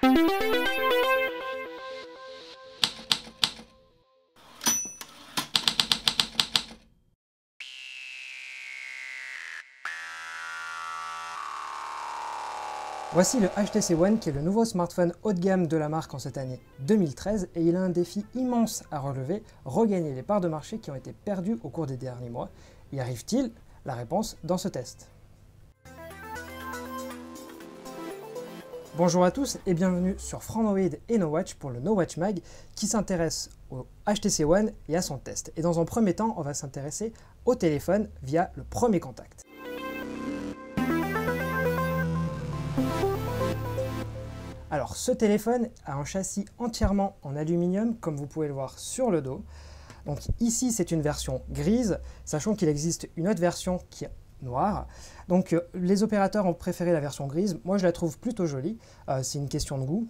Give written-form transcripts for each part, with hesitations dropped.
Voici le HTC One qui est le nouveau smartphone haut de gamme de la marque en cette année 2013 et il a un défi immense à relever, regagner les parts de marché qui ont été perdues au cours des derniers mois. Y arrive-t-il? La réponse dans ce test. Bonjour à tous et bienvenue sur Frandroid et NoWatch pour le NoWatch Mag qui s'intéresse au HTC One et à son test. Et dans un premier temps, on va s'intéresser au téléphone via le premier contact. Alors ce téléphone a un châssis entièrement en aluminium comme vous pouvez le voir sur le dos. Donc ici c'est une version grise, sachant qu'il existe une autre version qui est noire. Donc les opérateurs ont préféré la version grise, moi je la trouve plutôt jolie, c'est une question de goût.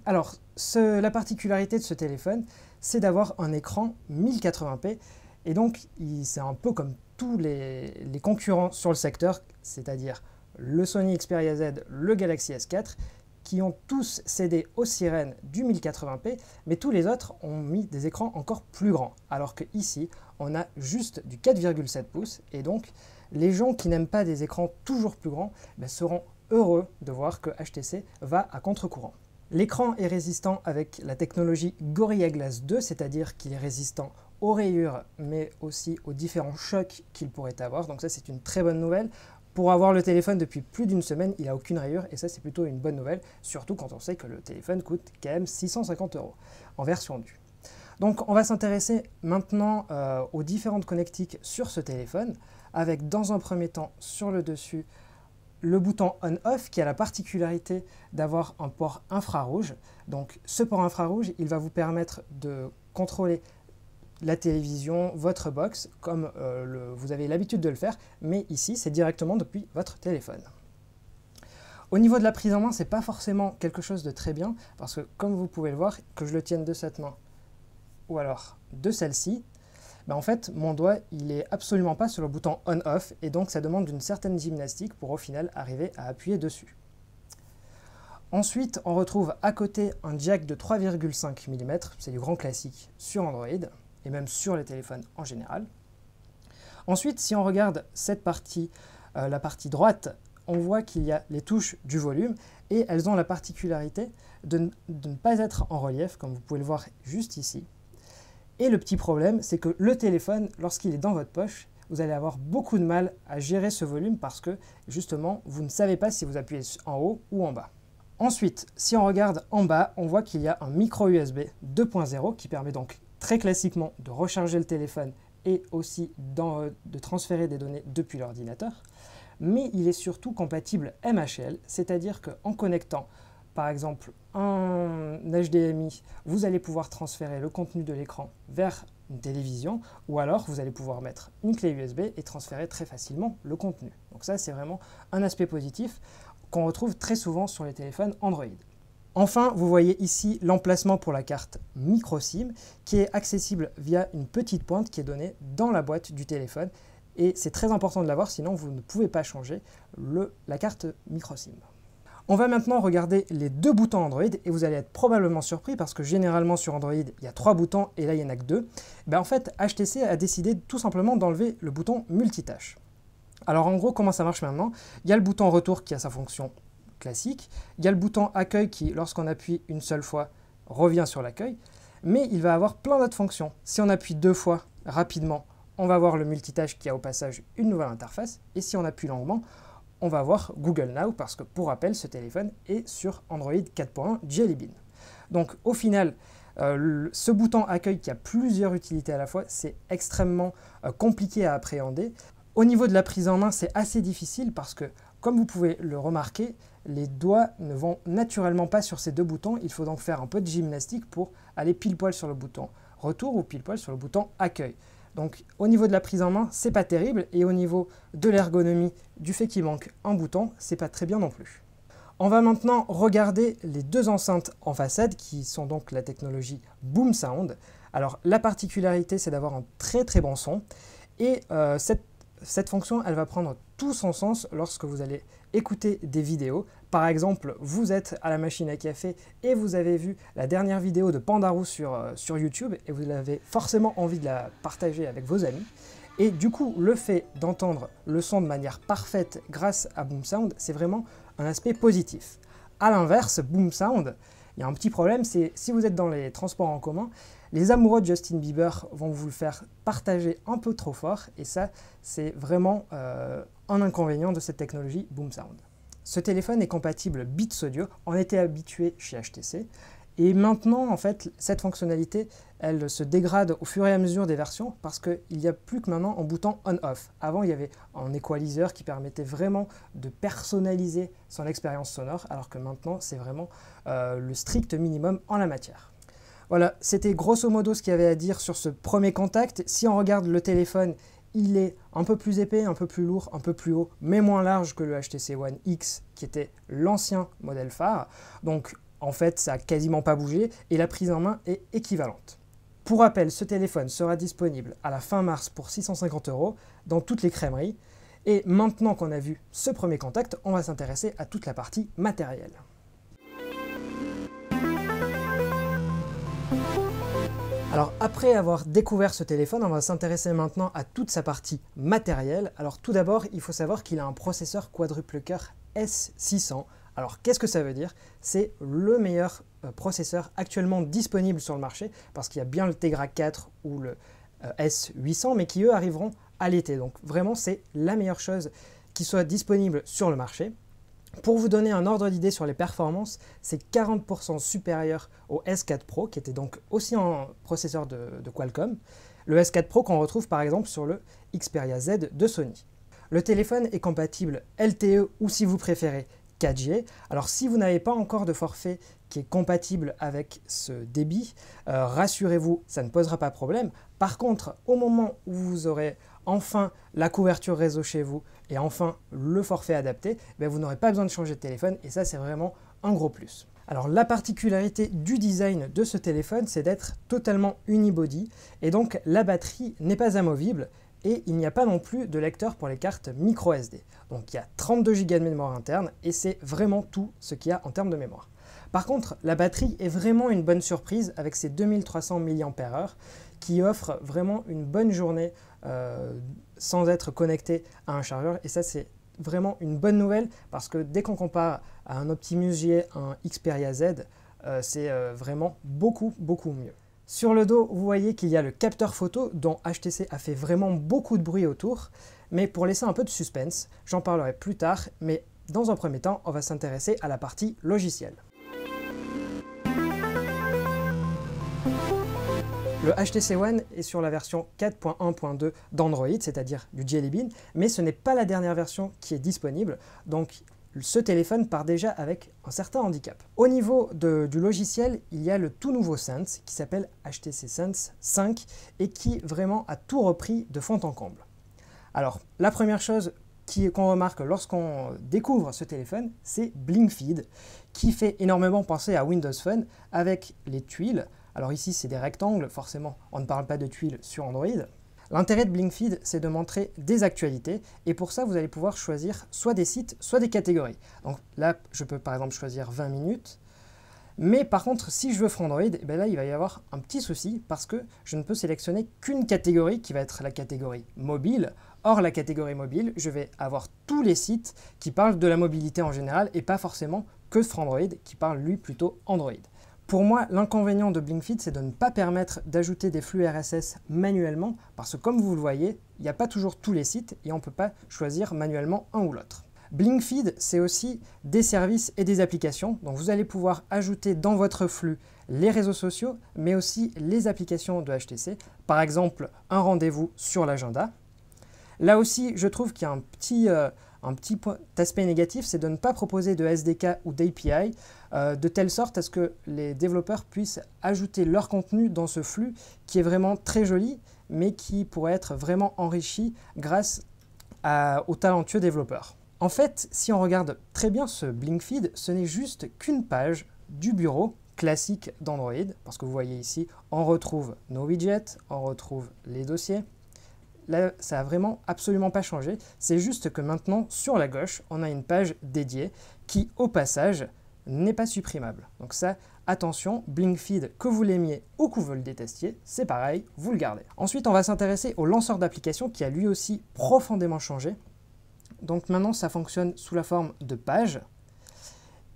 Alors la particularité de ce téléphone, c'est d'avoir un écran 1080p et donc c'est un peu comme tous les concurrents sur le secteur, c'est-à-dire le Sony Xperia Z, le Galaxy S4, qui ont tous cédé aux sirènes du 1080p, mais tous les autres ont mis des écrans encore plus grands, alors que ici, on a juste du 4,7 pouces, et donc les gens qui n'aiment pas des écrans toujours plus grands seront heureux de voir que HTC va à contre-courant. L'écran est résistant avec la technologie Gorilla Glass 2, c'est-à-dire qu'il est résistant aux rayures, mais aussi aux différents chocs qu'il pourrait avoir, donc ça c'est une très bonne nouvelle. Pour avoir le téléphone depuis plus d'une semaine, il n'a aucune rayure et ça c'est plutôt une bonne nouvelle, surtout quand on sait que le téléphone coûte quand même 650 € en version due. Donc on va s'intéresser maintenant aux différentes connectiques sur ce téléphone, avec dans un premier temps sur le dessus le bouton on-off qui a la particularité d'avoir un port infrarouge. Donc ce port infrarouge, il va vous permettre de contrôler la télévision, votre box, comme vous avez l'habitude de le faire, mais ici, c'est directement depuis votre téléphone. Au niveau de la prise en main, c'est pas forcément quelque chose de très bien, parce que comme vous pouvez le voir, que je le tienne de cette main, ou alors de celle-ci, en fait, mon doigt, il est absolument pas sur le bouton on-off, et donc ça demande une certaine gymnastique pour au final arriver à appuyer dessus. Ensuite, on retrouve à côté un jack de 3,5 mm, c'est du grand classique sur Android, et même sur les téléphones en général. Ensuite, si on regarde cette partie, la partie droite, on voit qu'il y a les touches du volume et elles ont la particularité de ne pas être en relief, comme vous pouvez le voir juste ici. Et le petit problème, c'est que le téléphone, lorsqu'il est dans votre poche, vous allez avoir beaucoup de mal à gérer ce volume parce que, justement, vous ne savez pas si vous appuyez en haut ou en bas. Ensuite, si on regarde en bas, on voit qu'il y a un micro USB 2.0 qui permet donc très classiquement de recharger le téléphone et aussi de transférer des données depuis l'ordinateur, mais il est surtout compatible MHL, c'est-à-dire qu'en connectant par exemple un HDMI, vous allez pouvoir transférer le contenu de l'écran vers une télévision, ou alors vous allez pouvoir mettre une clé USB et transférer très facilement le contenu. Donc ça c'est vraiment un aspect positif qu'on retrouve très souvent sur les téléphones Android. Enfin, vous voyez ici l'emplacement pour la carte micro-SIM qui est accessible via une petite pointe qui est donnée dans la boîte du téléphone et c'est très important de l'avoir sinon vous ne pouvez pas changer la carte micro-SIM. On va maintenant regarder les deux boutons Android et vous allez être probablement surpris parce que généralement sur Android il y a 3 boutons et là il n'y en a que 2. En fait HTC a décidé tout simplement d'enlever le bouton multitâche. Alors en gros comment ça marche maintenant? Il y a le bouton retour qui a sa fonction classique, il y a le bouton accueil qui, lorsqu'on appuie une seule fois, revient sur l'accueil, mais il va avoir plein d'autres fonctions. Si on appuie 2 fois rapidement, on va voir le multitâche qui a au passage une nouvelle interface, et si on appuie longuement, on va voir Google Now, parce que pour rappel, ce téléphone est sur Android 4.1 Jelly Bean. Donc au final, ce bouton accueil qui a plusieurs utilités à la fois, c'est extrêmement compliqué à appréhender. Au niveau de la prise en main, c'est assez difficile parce que, comme vous pouvez le remarquer, les doigts ne vont naturellement pas sur ces deux boutons. Il faut donc faire un peu de gymnastique pour aller pile poil sur le bouton retour ou pile poil sur le bouton accueil. Donc au niveau de la prise en main, c'est pas terrible et au niveau de l'ergonomie, du fait qu'il manque un bouton, c'est pas très bien non plus. On va maintenant regarder les deux enceintes en façade qui sont donc la technologie Boom Sound. Alors la particularité, c'est d'avoir un très bon son et cette cette fonction, elle va prendre tout son sens lorsque vous allez écouter des vidéos. Par exemple, vous êtes à la machine à café et vous avez vu la dernière vidéo de Pandarou sur YouTube et vous avez forcément envie de la partager avec vos amis. Et du coup, le fait d'entendre le son de manière parfaite grâce à BoomSound, c'est vraiment un aspect positif. A l'inverse, BoomSound, il y a un petit problème, c'est si vous êtes dans les transports en commun, les amoureux de Justin Bieber vont vous le faire partager un peu trop fort, et ça, c'est vraiment un inconvénient de cette technologie BoomSound. Ce téléphone est compatible Beats Audio, on était habitué chez HTC, et maintenant, en fait, cette fonctionnalité, elle se dégrade au fur et à mesure des versions parce qu'il n'y a plus que maintenant un bouton on-off. Avant, il y avait un equalizer qui permettait vraiment de personnaliser son expérience sonore, alors que maintenant, c'est vraiment le strict minimum en la matière. Voilà, c'était grosso modo ce qu'il y avait à dire sur ce premier contact. Si on regarde le téléphone, il est un peu plus épais, un peu plus lourd, un peu plus haut, mais moins large que le HTC One X, qui était l'ancien modèle phare. Donc, en fait, ça n'a quasiment pas bougé et la prise en main est équivalente. Pour rappel, ce téléphone sera disponible à la fin mars pour 650 € dans toutes les crèmeries. Et maintenant qu'on a vu ce premier contact, on va s'intéresser à toute la partie matérielle. Alors après avoir découvert ce téléphone, on va s'intéresser maintenant à toute sa partie matérielle. Alors tout d'abord, il faut savoir qu'il a un processeur quadruple cœur S600. Alors qu'est-ce que ça veut dire? C'est le meilleur processeur actuellement disponible sur le marché parce qu'il y a bien le Tegra 4 ou le S800 mais qui eux arriveront à l'été. Donc vraiment c'est la meilleure chose qui soit disponible sur le marché. Pour vous donner un ordre d'idée sur les performances, c'est 40% supérieur au S4 Pro qui était donc aussi un processeur de Qualcomm. Le S4 Pro qu'on retrouve par exemple sur le Xperia Z de Sony. Le téléphone est compatible LTE ou si vous préférez 4G. Alors si vous n'avez pas encore de forfait qui est compatible avec ce débit, rassurez-vous, ça ne posera pas de problème. Par contre, au moment où vous aurez enfin la couverture réseau chez vous et enfin le forfait adapté, vous n'aurez pas besoin de changer de téléphone et ça c'est vraiment un gros plus. Alors la particularité du design de ce téléphone, c'est d'être totalement unibody et donc la batterie n'est pas amovible. Et il n'y a pas non plus de lecteur pour les cartes micro SD. Donc il y a 32 Go de mémoire interne et c'est vraiment tout ce qu'il y a en termes de mémoire. Par contre, la batterie est vraiment une bonne surprise avec ses 2300 mAh qui offre vraiment une bonne journée sans être connecté à un chargeur. Et ça, c'est vraiment une bonne nouvelle parce que dès qu'on compare à un Optimus G, un Xperia Z, c'est vraiment beaucoup mieux. Sur le dos, vous voyez qu'il y a le capteur photo dont HTC a fait vraiment beaucoup de bruit autour, mais pour laisser un peu de suspense, j'en parlerai plus tard, mais dans un premier temps, on va s'intéresser à la partie logicielle. Le HTC One est sur la version 4.1.2 d'Android, c'est-à-dire du Jelly Bean, mais ce n'est pas la dernière version qui est disponible, donc ce téléphone part déjà avec un certain handicap. Au niveau du logiciel, il y a le tout nouveau Sense qui s'appelle HTC Sense 5 et qui vraiment a tout repris de fond en comble. Alors, la première chose qu'on remarque lorsqu'on découvre ce téléphone, c'est BlinkFeed qui fait énormément penser à Windows Phone avec les tuiles. Alors ici, c'est des rectangles, forcément, on ne parle pas de tuiles sur Android. L'intérêt de BlinkFeed, c'est de montrer des actualités et pour ça, vous allez pouvoir choisir soit des sites, soit des catégories. Donc là, je peux par exemple choisir 20 minutes, mais par contre, si je veux Frandroid, là, il va y avoir un petit souci parce que je ne peux sélectionner qu'une catégorie qui va être la catégorie mobile. Or, la catégorie mobile, je vais avoir tous les sites qui parlent de la mobilité en général et pas forcément que Frandroid qui parle lui plutôt Android. Pour moi, l'inconvénient de BlinkFeed, c'est de ne pas permettre d'ajouter des flux RSS manuellement, parce que comme vous le voyez, il n'y a pas toujours tous les sites et on ne peut pas choisir manuellement un ou l'autre. BlinkFeed, c'est aussi des services et des applications, donc vous allez pouvoir ajouter dans votre flux les réseaux sociaux, mais aussi les applications de HTC, par exemple un rendez-vous sur l'agenda. Là aussi, je trouve qu'il y a un petit aspect négatif, c'est de ne pas proposer de SDK ou d'API de telle sorte à ce que les développeurs puissent ajouter leur contenu dans ce flux qui est vraiment très joli, mais qui pourrait être vraiment enrichi grâce aux talentueux développeurs. En fait, si on regarde très bien ce BlinkFeed, ce n'est juste qu'une page du bureau classique d'Android, parce que vous voyez ici, on retrouve nos widgets, on retrouve les dossiers, là, ça n'a vraiment absolument pas changé. C'est juste que maintenant, sur la gauche, on a une page dédiée qui, au passage, n'est pas supprimable. Donc ça, attention, BlinkFeed, que vous l'aimiez ou que vous le détestiez, c'est pareil, vous le gardez. Ensuite, on va s'intéresser au lanceur d'application qui a lui aussi profondément changé. Donc maintenant, ça fonctionne sous la forme de pages.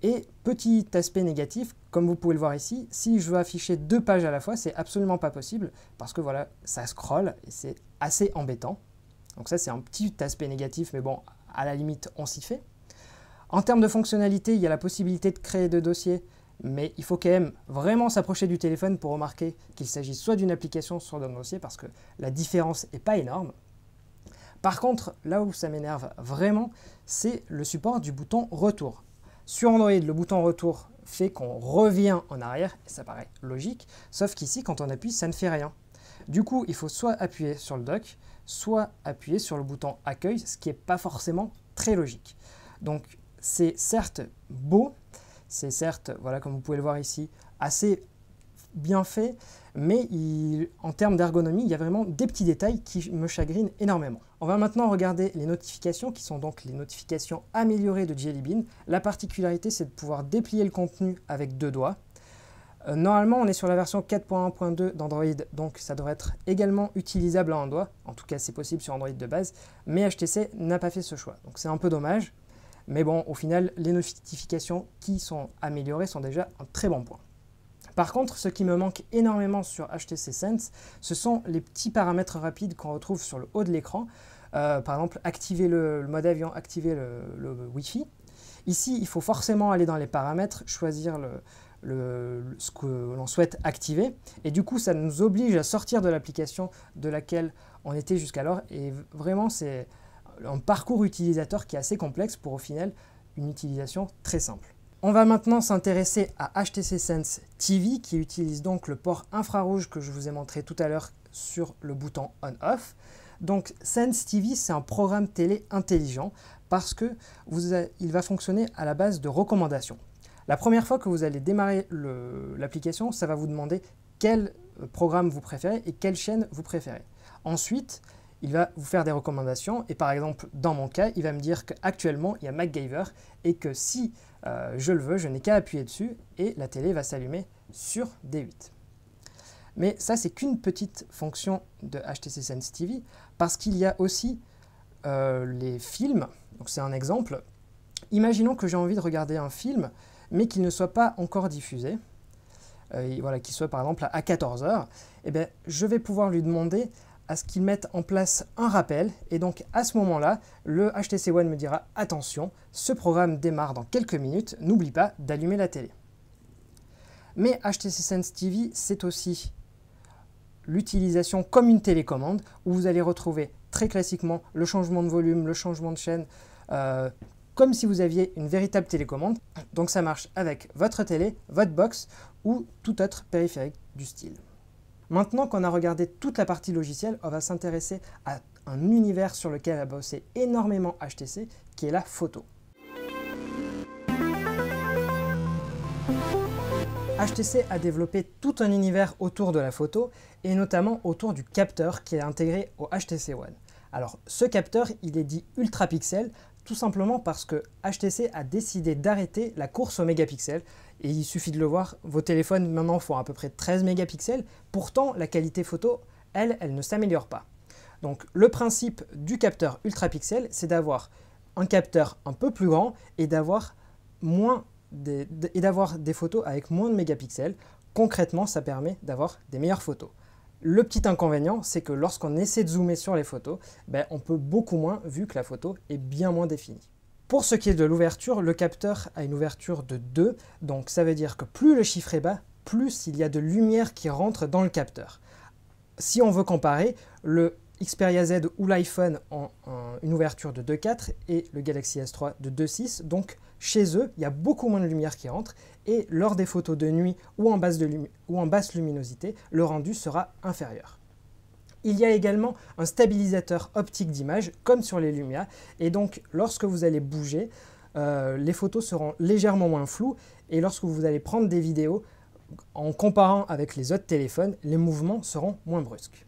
Et petit aspect négatif, comme vous pouvez le voir ici, si je veux afficher 2 pages à la fois, c'est absolument pas possible parce que voilà, ça scrolle et c'est assez embêtant. Donc ça, c'est un petit aspect négatif, mais bon, à la limite, on s'y fait. En termes de fonctionnalité, il y a la possibilité de créer 2 dossiers, mais il faut quand même vraiment s'approcher du téléphone pour remarquer qu'il s'agit soit d'une application, soit d'un dossier, parce que la différence n'est pas énorme. Par contre, là où ça m'énerve vraiment, c'est le support du bouton retour. Sur Android, le bouton retour fait qu'on revient en arrière, et ça paraît logique, sauf qu'ici, quand on appuie, ça ne fait rien. Du coup, il faut soit appuyer sur le dock, soit appuyer sur le bouton accueil, ce qui n'est pas forcément très logique. Donc, c'est certes beau, c'est certes, voilà, comme vous pouvez le voir ici, assez bien fait, mais en termes d'ergonomie, il y a vraiment des petits détails qui me chagrinent énormément. On va maintenant regarder les notifications, qui sont donc les notifications améliorées de Jelly Bean. La particularité, c'est de pouvoir déplier le contenu avec 2 doigts. Normalement, on est sur la version 4.1.2 d'Android, donc ça devrait être également utilisable à un doigt. En tout cas, c'est possible sur Android de base, mais HTC n'a pas fait ce choix. Donc c'est un peu dommage, mais bon, au final, les notifications qui sont améliorées sont déjà un très bon point. Par contre, ce qui me manque énormément sur HTC Sense, ce sont les petits paramètres rapides qu'on retrouve sur le haut de l'écran. Par exemple, activer le mode avion, activer le Wi-Fi. Ici, il faut forcément aller dans les paramètres, choisir ce que l'on souhaite activer. Et du coup, ça nous oblige à sortir de l'application de laquelle on était jusqu'alors. Et vraiment, c'est un parcours utilisateur qui est assez complexe pour au final une utilisation très simple. On va maintenant s'intéresser à HTC Sense TV qui utilise donc le port infrarouge que je vous ai montré tout à l'heure sur le bouton On-Off. Donc Sense TV, c'est un programme télé intelligent parce que il va fonctionner à la base de recommandations. La première fois que vous allez démarrer l'application, ça va vous demander quel programme vous préférez et quelle chaîne vous préférez. Ensuite, il va vous faire des recommandations et par exemple, dans mon cas, il va me dire qu'actuellement, il y a MacGyver et que si je le veux, je n'ai qu'à appuyer dessus et la télé va s'allumer sur D8. Mais ça, c'est qu'une petite fonction de HTC Sense TV parce qu'il y a aussi les films. Donc c'est un exemple. Imaginons que j'ai envie de regarder un film, mais qu'il ne soit pas encore diffusé. Voilà, qu'il soit par exemple à 14 h. Eh bien, je vais pouvoir lui demander à ce qu'il mette en place un rappel et donc à ce moment-là, le HTC One me dira « Attention, ce programme démarre dans quelques minutes, n'oublie pas d'allumer la télé ». Mais HTC Sense TV, c'est aussi l'utilisation comme une télécommande où vous allez retrouver très classiquement le changement de volume, le changement de chaîne, comme si vous aviez une véritable télécommande. Donc ça marche avec votre télé, votre box ou tout autre périphérique du style. Maintenant qu'on a regardé toute la partie logicielle, on va s'intéresser à un univers sur lequel a bossé énormément HTC, qui est la photo. HTC a développé tout un univers autour de la photo, et notamment autour du capteur qui est intégré au HTC One. Alors ce capteur, il est dit ultra pixel, tout simplement parce que HTC a décidé d'arrêter la course aux mégapixels. Et il suffit de le voir, vos téléphones maintenant font à peu près 13 mégapixels. Pourtant, la qualité photo, elle ne s'améliore pas. Donc le principe du capteur ultra pixel, c'est d'avoir un capteur un peu plus grand et d'avoir des photos avec moins de mégapixels. Concrètement, ça permet d'avoir des meilleures photos. Le petit inconvénient, c'est que lorsqu'on essaie de zoomer sur les photos, on peut beaucoup moins vu que la photo est bien moins définie. Pour ce qui est de l'ouverture, le capteur a une ouverture de 2, donc ça veut dire que plus le chiffre est bas, plus il y a de lumière qui rentre dans le capteur. Si on veut comparer, le Xperia Z ou l'iPhone ont une ouverture de 2,4 et le Galaxy S3 de 2,6, donc chez eux, il y a beaucoup moins de lumière qui rentre et lors des photos de nuit ou en basse luminosité, le rendu sera inférieur. Il y a également un stabilisateur optique d'image, comme sur les Lumia, et donc lorsque vous allez bouger, les photos seront légèrement moins floues, et lorsque vous allez prendre des vidéos, en comparant avec les autres téléphones, les mouvements seront moins brusques.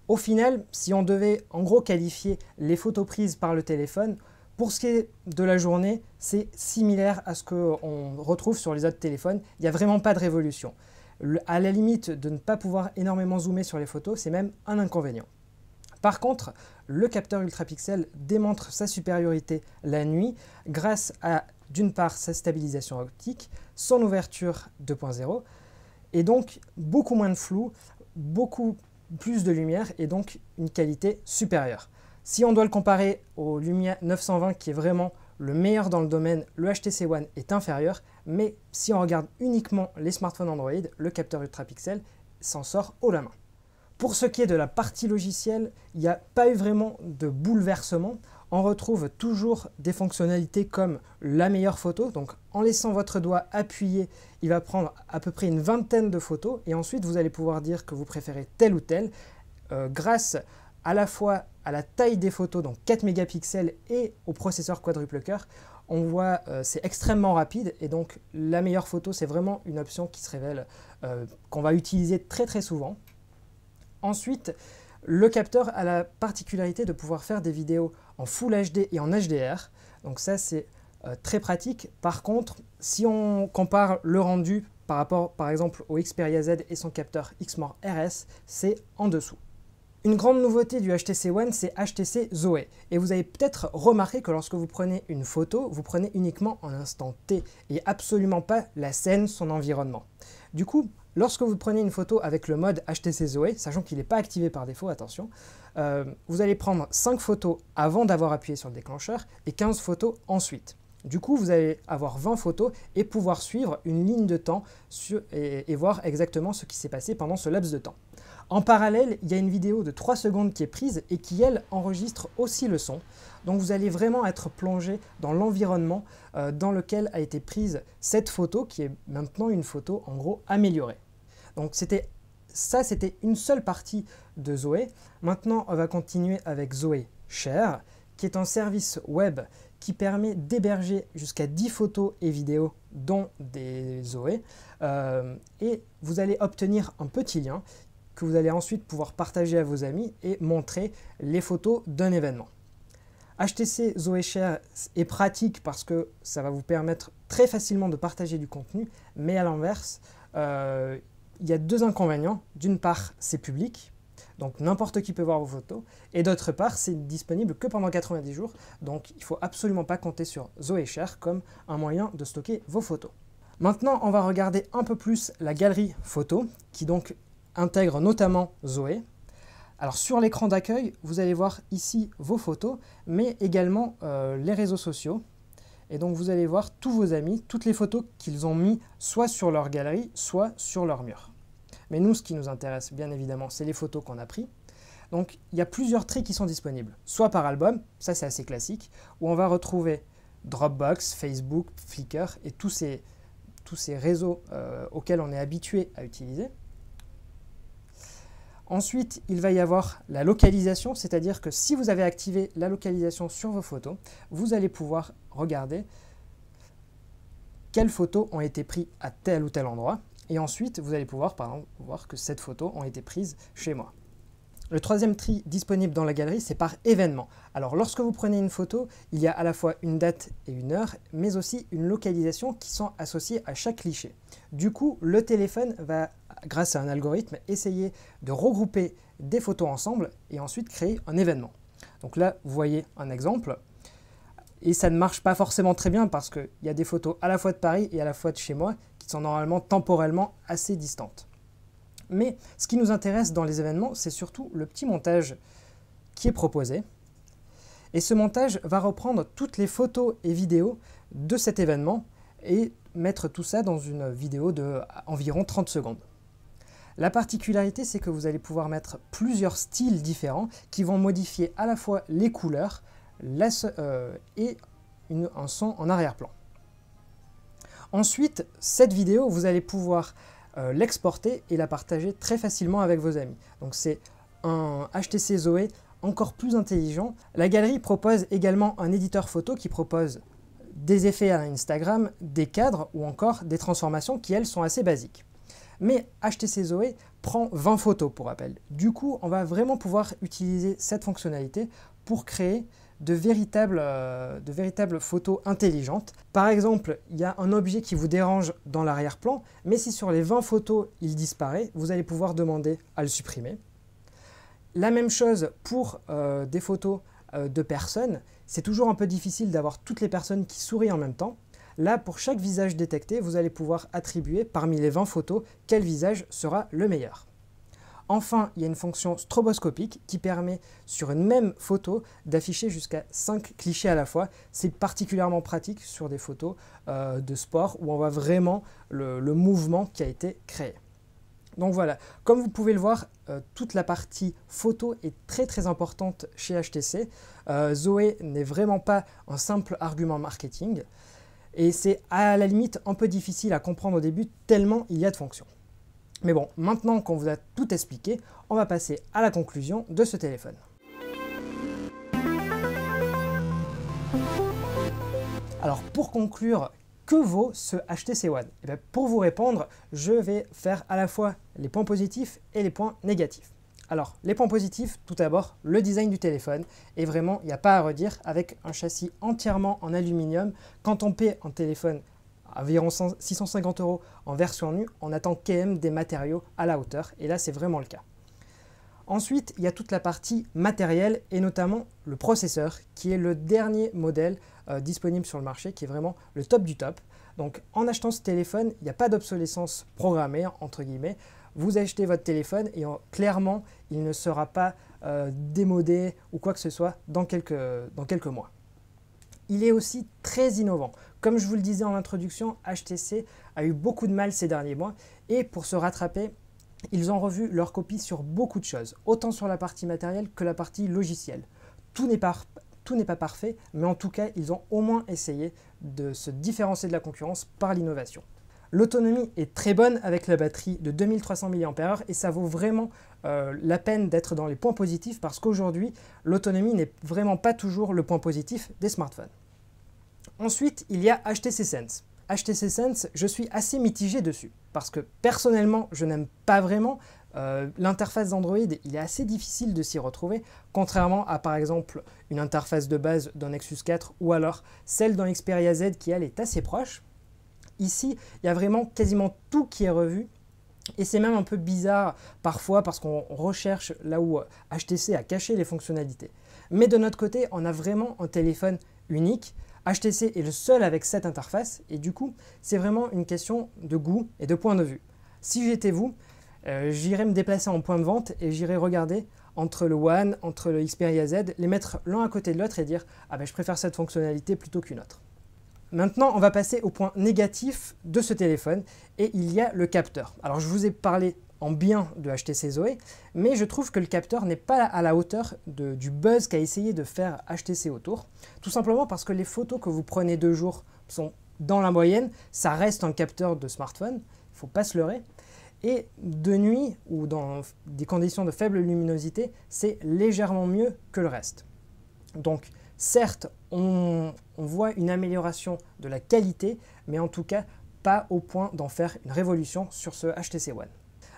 Au final, si on devait en gros qualifier les photos prises par le téléphone, pour ce qui est de la journée, c'est similaire à ce qu'on retrouve sur les autres téléphones. Il n'y a vraiment pas de révolution. À la limite de ne pas pouvoir énormément zoomer sur les photos, c'est même un inconvénient. Par contre, le capteur ultrapixel démontre sa supériorité la nuit grâce à, d'une part, sa stabilisation optique, son ouverture 2.0, et donc beaucoup moins de flou, beaucoup plus de lumière et donc une qualité supérieure. Si on doit le comparer au Lumia 920 qui est vraiment le meilleur dans le domaine, le HTC One est inférieur, mais si on regarde uniquement les smartphones Android, le capteur ultrapixel s'en sort haut la main. Pour ce qui est de la partie logicielle, il n'y a pas eu vraiment de bouleversement. On retrouve toujours des fonctionnalités comme la meilleure photo. Donc en laissant votre doigt appuyé, il va prendre à peu près une vingtaine de photos et ensuite vous allez pouvoir dire que vous préférez telle ou telle grâce à la fois à la taille des photos, donc 4 mégapixels, et au processeur quadruple cœur. On voit c'est extrêmement rapide et donc la meilleure photo c'est vraiment une option qui se révèle qu'on va utiliser très souvent. Ensuite, le capteur a la particularité de pouvoir faire des vidéos en Full HD et en HDR. Donc ça, c'est très pratique. Par contre, si on compare le rendu par rapport, par exemple, au Xperia Z et son capteur Exmor RS, c'est en dessous. Une grande nouveauté du HTC One, c'est HTC Zoé. Et vous avez peut-être remarqué que lorsque vous prenez une photo, vous prenez uniquement en instant T et absolument pas la scène, son environnement. Du coup, lorsque vous prenez une photo avec le mode HTC Zoé, sachant qu'il n'est pas activé par défaut, attention, vous allez prendre 5 photos avant d'avoir appuyé sur le déclencheur et 15 photos ensuite. Du coup, vous allez avoir 20 photos et pouvoir suivre une ligne de temps et voir exactement ce qui s'est passé pendant ce laps de temps. En parallèle, il y a une vidéo de 3 secondes qui est prise et qui, elle, enregistre aussi le son. Donc vous allez vraiment être plongé dans l'environnement dans lequel a été prise cette photo, qui est maintenant une photo en gros améliorée. Donc c'était une seule partie de Zoé. Maintenant, on va continuer avec Zoé Share, qui est un service web qui permet d'héberger jusqu'à 10 photos et vidéos dans des Zoé. Et vous allez obtenir un petit lien que vous allez ensuite pouvoir partager à vos amis et montrer les photos d'un événement. HTC Zoé Share est pratique parce que ça va vous permettre très facilement de partager du contenu, mais à l'inverse, il y a 2 inconvénients. D'une part, c'est public, donc n'importe qui peut voir vos photos, et d'autre part, c'est disponible que pendant 90 jours, donc il ne faut absolument pas compter sur Zoé Share comme un moyen de stocker vos photos. Maintenant, on va regarder un peu plus la galerie photo, qui donc intègre notamment Zoé. Alors sur l'écran d'accueil, vous allez voir ici vos photos, mais également les réseaux sociaux. Et donc vous allez voir tous vos amis, toutes les photos qu'ils ont mis soit sur leur galerie, soit sur leur mur. Mais nous, ce qui nous intéresse bien évidemment, c'est les photos qu'on a prises. Donc il y a plusieurs traits qui sont disponibles, soit par album, ça c'est assez classique, où on va retrouver Dropbox, Facebook, Flickr et tous ces réseaux auxquels on est habitué à utiliser. Ensuite, il va y avoir la localisation, c'est-à-dire que si vous avez activé la localisation sur vos photos, vous allez pouvoir regarder quelles photos ont été prises à tel ou tel endroit. Et ensuite, vous allez pouvoir, par exemple, voir que cette photo a été prise chez moi. Le troisième tri disponible dans la galerie, c'est par événement. Alors, lorsque vous prenez une photo, il y a à la fois une date et une heure, mais aussi une localisation qui sont associées à chaque cliché. Du coup, le téléphone va, grâce à un algorithme, essayer de regrouper des photos ensemble et ensuite créer un événement. Donc là, vous voyez un exemple. Et ça ne marche pas forcément très bien parce qu'il y a des photos à la fois de Paris et à la fois de chez moi qui sont normalement temporellement assez distantes. Mais ce qui nous intéresse dans les événements, c'est surtout le petit montage qui est proposé. Et ce montage va reprendre toutes les photos et vidéos de cet événement et mettre tout ça dans une vidéo de environ 30 secondes. La particularité, c'est que vous allez pouvoir mettre plusieurs styles différents qui vont modifier à la fois les couleurs et un son en arrière-plan. Ensuite, cette vidéo, vous allez pouvoir l'exporter et la partager très facilement avec vos amis. Donc c'est un HTC Zoé encore plus intelligent. La galerie propose également un éditeur photo qui propose des effets à Instagram, des cadres ou encore des transformations qui, elles, sont assez basiques. Mais HTC Zoé prend 20 photos pour rappel. Du coup, on va vraiment pouvoir utiliser cette fonctionnalité pour créer de véritables photos intelligentes. Par exemple, il y a un objet qui vous dérange dans l'arrière-plan, mais si sur les 20 photos, il disparaît, vous allez pouvoir demander à le supprimer. La même chose pour des photos de personnes. C'est toujours un peu difficile d'avoir toutes les personnes qui sourient en même temps. Là, pour chaque visage détecté, vous allez pouvoir attribuer parmi les 20 photos quel visage sera le meilleur. Enfin, il y a une fonction stroboscopique qui permet sur une même photo d'afficher jusqu'à 5 clichés à la fois. C'est particulièrement pratique sur des photos de sport où on voit vraiment le mouvement qui a été créé. Donc voilà, comme vous pouvez le voir, toute la partie photo est très importante chez HTC. Zoé n'est vraiment pas un simple argument marketing. Et c'est à la limite un peu difficile à comprendre au début tellement il y a de fonctions. Mais bon, maintenant qu'on vous a tout expliqué, on va passer à la conclusion de ce téléphone. Alors pour conclure, que vaut ce HTC One? Et bien, pour vous répondre, je vais faire à la fois les points positifs et les points négatifs. Alors, les points positifs, tout d'abord, le design du téléphone. Et vraiment, il n'y a pas à redire, avec un châssis entièrement en aluminium. Quand on paie un téléphone à environ 650 € en version nue, on attend quand même des matériaux à la hauteur. Et là, c'est vraiment le cas. Ensuite, il y a toute la partie matérielle et notamment le processeur, qui est le dernier modèle disponible sur le marché, qui est vraiment le top du top. Donc, en achetant ce téléphone, il n'y a pas d'obsolescence programmée, entre guillemets. Vous achetez votre téléphone et clairement, il ne sera pas démodé ou quoi que ce soit dans quelques mois. Il est aussi très innovant. Comme je vous le disais en introduction, HTC a eu beaucoup de mal ces derniers mois et pour se rattraper, ils ont revu leur copie sur beaucoup de choses, autant sur la partie matérielle que la partie logicielle. Tout n'est pas parfait, mais en tout cas, ils ont au moins essayé de se différencier de la concurrence par l'innovation. L'autonomie est très bonne avec la batterie de 2300 mAh et ça vaut vraiment la peine d'être dans les points positifs parce qu'aujourd'hui, l'autonomie n'est vraiment pas toujours le point positif des smartphones. Ensuite, il y a HTC Sense. HTC Sense, je suis assez mitigé dessus parce que personnellement, je n'aime pas vraiment. L'interface d'Android, il est assez difficile de s'y retrouver, contrairement à par exemple une interface de base d'un Nexus 4 ou alors celle d'un Xperia Z qui elle est assez proche. Ici, il y a vraiment quasiment tout qui est revu et c'est même un peu bizarre parfois parce qu'on recherche là où HTC a caché les fonctionnalités. Mais de notre côté, on a vraiment un téléphone unique. HTC est le seul avec cette interface et du coup, c'est vraiment une question de goût et de point de vue. Si j'étais vous, j'irais me déplacer en point de vente et j'irais regarder entre le One, entre le Xperia Z, les mettre l'un à côté de l'autre et dire « Ah ben je préfère cette fonctionnalité plutôt qu'une autre ». Maintenant, on va passer au point négatif de ce téléphone et il y a le capteur. Alors je vous ai parlé en bien de HTC Zoé, mais je trouve que le capteur n'est pas à la hauteur du buzz qu'a essayé de faire HTC autour, tout simplement parce que les photos que vous prenez de jour sont dans la moyenne, ça reste un capteur de smartphone, il ne faut pas se leurrer, et de nuit ou dans des conditions de faible luminosité, c'est légèrement mieux que le reste. Donc certes, on voit une amélioration de la qualité, mais en tout cas pas au point d'en faire une révolution sur ce HTC One.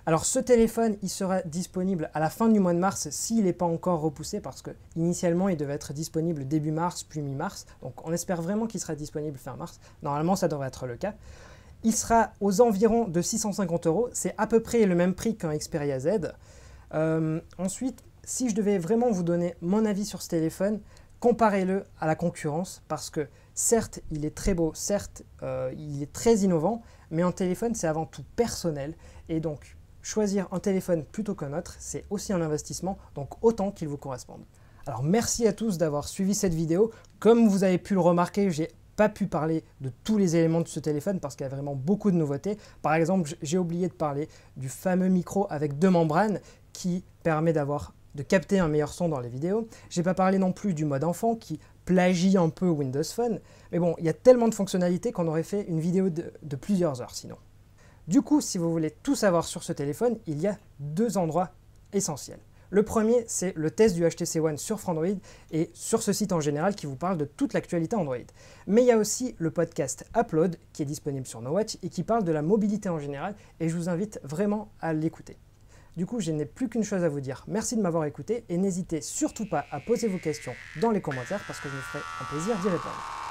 Alors ce téléphone, il sera disponible à la fin du mois de mars s'il n'est pas encore repoussé parce que initialement il devait être disponible début mars puis mi-mars. Donc on espère vraiment qu'il sera disponible fin mars. Normalement ça devrait être le cas. Il sera aux environs de 650 €. C'est à peu près le même prix qu'un Xperia Z. Ensuite, si je devais vraiment vous donner mon avis sur ce téléphone, comparez-le à la concurrence parce que certes il est très beau, certes il est très innovant, mais un téléphone c'est avant tout personnel et donc choisir un téléphone plutôt qu'un autre, c'est aussi un investissement, donc autant qu'il vous corresponde. Alors merci à tous d'avoir suivi cette vidéo. Comme vous avez pu le remarquer, j'ai pas pu parler de tous les éléments de ce téléphone parce qu'il y a vraiment beaucoup de nouveautés. Par exemple, j'ai oublié de parler du fameux micro avec 2 membranes qui permet de capter un meilleur son dans les vidéos. J'ai pas parlé non plus du mode enfant qui plagie un peu Windows Phone. Mais bon, il y a tellement de fonctionnalités qu'on aurait fait une vidéo de plusieurs heures sinon. Du coup, si vous voulez tout savoir sur ce téléphone, il y a 2 endroits essentiels. Le premier, c'est le test du HTC One sur Frandroid et sur ce site en général qui vous parle de toute l'actualité Android. Mais il y a aussi le podcast Upload qui est disponible sur NoWatch et qui parle de la mobilité en général et je vous invite vraiment à l'écouter. Du coup, je n'ai plus qu'une chose à vous dire. Merci de m'avoir écouté et n'hésitez surtout pas à poser vos questions dans les commentaires parce que je me ferai un plaisir d'y répondre.